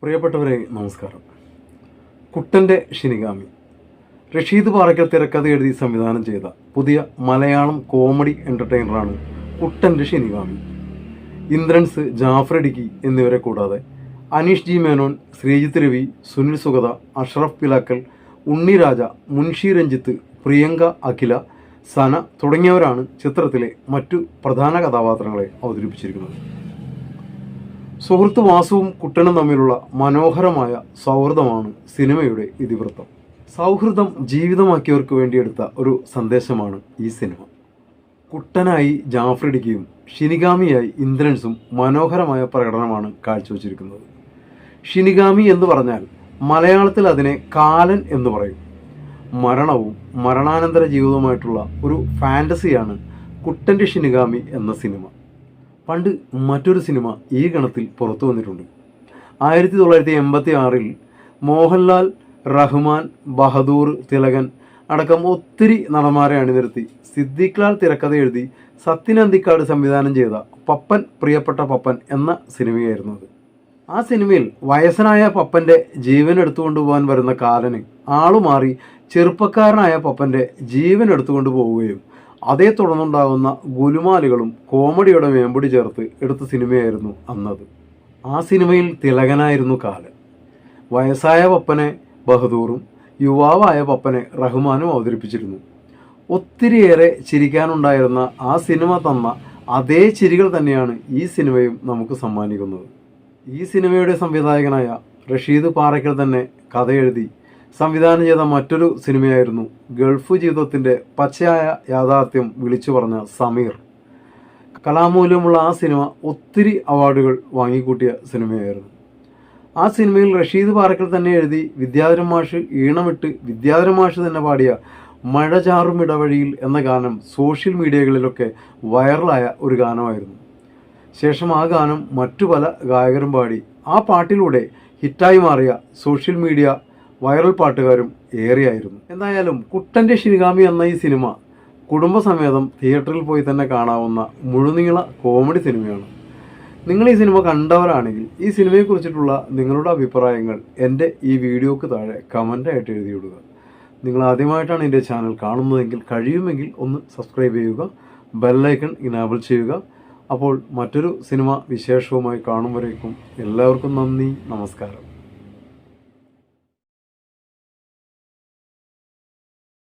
പ്രിയപ്പെട്ടവരെ നമസ്കാരം. കുട്ടൻ്റെ ഷിനിഗാമി റഷീദ് പാറയ്ക്കൽ തിരക്കഥ എഴുതി സംവിധാനം ചെയ്ത പുതിയ മലയാളം കോമഡി എൻ്റർടൈനറാണ് കുട്ടൻ്റെ ഷിനിഗാമി. ഇന്ദ്രൻസ്, ജാഫർ ഇടുക്കി എന്നിവരെ കൂടാതെ അനീഷ് ജി മേനോൻ, ശ്രീജിത്ത് രവി, സുനിൽ സുഗത, അഷ്റഫ് പിലാക്കൽ, ഉണ്ണിരാജ, മുൻഷി രഞ്ജിത്ത്, പ്രിയങ്ക അഖില, സന തുടങ്ങിയവരാണ് ചിത്രത്തിലെ മറ്റു പ്രധാന കഥാപാത്രങ്ങളെ അവതരിപ്പിച്ചിരിക്കുന്നത്. സുഹൃത്ത് വാസുവും കുട്ടനും തമ്മിലുള്ള മനോഹരമായ സൗഹൃദമാണ് സിനിമയുടെ ഇതിവൃത്തം. സൗഹൃദം ജീവിതമാക്കിയവർക്ക് വേണ്ടിയെടുത്ത ഒരു സന്ദേശമാണ് ഈ സിനിമ. കുട്ടനായി ജാഫർ ഇടുക്കിയും ഷിനിഗാമിയായി ഇന്ദ്രൻസും മനോഹരമായ പ്രകടനമാണ് കാഴ്ചവെച്ചിരിക്കുന്നത്. ഷിനിഗാമി എന്ന് പറഞ്ഞാൽ മലയാളത്തിൽ അതിനെ കാലൻ എന്ന് പറയും. മരണവും മരണാനന്തര ജീവിതവുമായിട്ടുള്ള ഒരു ഫാൻറ്റസിയാണ് കുട്ടൻ്റെ ഷിനിഗാമി എന്ന സിനിമ. പണ്ട് മറ്റൊരു സിനിമ ഈ ഗണത്തിൽ പുറത്തു വന്നിട്ടുണ്ട്. 1986 മോഹൻലാൽ, റഹ്മാൻ, ബഹദൂർ, തിലകൻ അടക്കം ഒത്തിരി നടന്മാരെ അണിനിരത്തി സിദ്ദീഖ് ലാൽ തിരക്കഥ എഴുതി സത്യൻ അന്തിക്കാട് സംവിധാനം ചെയ്ത പപ്പൻ പ്രിയപ്പെട്ട പപ്പൻ എന്ന സിനിമയായിരുന്നു അത്. ആ സിനിമയിൽ വയസ്സനായ പപ്പൻ്റെ ജീവൻ എടുത്തുകൊണ്ടു പോകാൻ വരുന്ന കാലന് ആളുമാറി ചെറുപ്പക്കാരനായ പപ്പൻ്റെ ജീവൻ എടുത്തുകൊണ്ട് പോവുകയും അതേ തുടർന്നുണ്ടാകുന്ന ഗുലുമാലുകളും കോമഡിയുടെ മേമ്പൊടി ചേർത്ത് എടുത്ത സിനിമയായിരുന്നു അന്നത്. ആ സിനിമയിൽ തിലകനായിരുന്നു കാലൻ. വയസ്സായ പപ്പനെ ബഹദൂറും യുവാവായ പപ്പനെ റഹ്മാനും അവതരിപ്പിച്ചിരുന്നു. ഒത്തിരിയേറെ ചിരിക്കാനുണ്ടായിരുന്ന ആ സിനിമ തന്ന അതേ ചിരികൾ തന്നെയാണ് ഈ സിനിമയും നമുക്ക് സമ്മാനിക്കുന്നത്. ഈ സിനിമയുടെ സംവിധായകനായ റഷീദ് പാറയ്ക്കൽ തന്നെ കഥ എഴുതി സംവിധാനം ചെയ്ത മറ്റൊരു സിനിമയായിരുന്നു ഗൾഫ് ജീവിതത്തിൻ്റെ പച്ചയായ യാഥാർത്ഥ്യം വിളിച്ചു പറഞ്ഞ സമീർ. കലാമൂല്യമുള്ള ആ സിനിമ ഒത്തിരി അവാർഡുകൾ വാങ്ങിക്കൂട്ടിയ സിനിമയായിരുന്നു. ആ സിനിമയിൽ റഷീദ് പാറയ്ക്കൽ തന്നെ എഴുതി വിദ്യാധരൻ മാഷ് ഈണമിട്ട് വിദ്യാധരൻ മാഷ് തന്നെ പാടിയ മഴ ചാറും ഇടവഴിയിൽ എന്ന ഗാനം സോഷ്യൽ മീഡിയകളിലൊക്കെ വൈറലായ ഒരു ഗാനമായിരുന്നു. ശേഷം ആ ഗാനം മറ്റു പല ഗായകരും പാടി ആ പാട്ടിലൂടെ ഹിറ്റായി മാറിയ സോഷ്യൽ മീഡിയ വൈറൽ പാട്ടുകാരും ഏറെയായിരുന്നു. എന്തായാലും കുട്ടൻ്റെ ഷിനിഗാമി എന്ന ഈ സിനിമ കുടുംബസമേതം തിയേറ്ററിൽ പോയി തന്നെ കാണാവുന്ന മുഴുനീള കോമഡി സിനിമയാണ്. നിങ്ങൾ ഈ സിനിമ കണ്ടവരാണെങ്കിൽ ഈ സിനിമയെക്കുറിച്ചിട്ടുള്ള നിങ്ങളുടെ അഭിപ്രായങ്ങൾ എൻ്റെ ഈ വീഡിയോക്ക് താഴെ കമൻ്റായിട്ട് എഴുതിയിടുക. നിങ്ങൾ ആദ്യമായിട്ടാണ് എൻ്റെ ചാനൽ കാണുന്നതെങ്കിൽ കഴിയുമെങ്കിൽ ഒന്ന് സബ്സ്ക്രൈബ് ചെയ്യുക, ബെല്ലൈക്കൺ ഇനാബിൾ ചെയ്യുക. അപ്പോൾ മറ്റൊരു സിനിമ വിശേഷവുമായി കാണും വരേക്കും എല്ലാവർക്കും നന്ദി, നമസ്കാരം.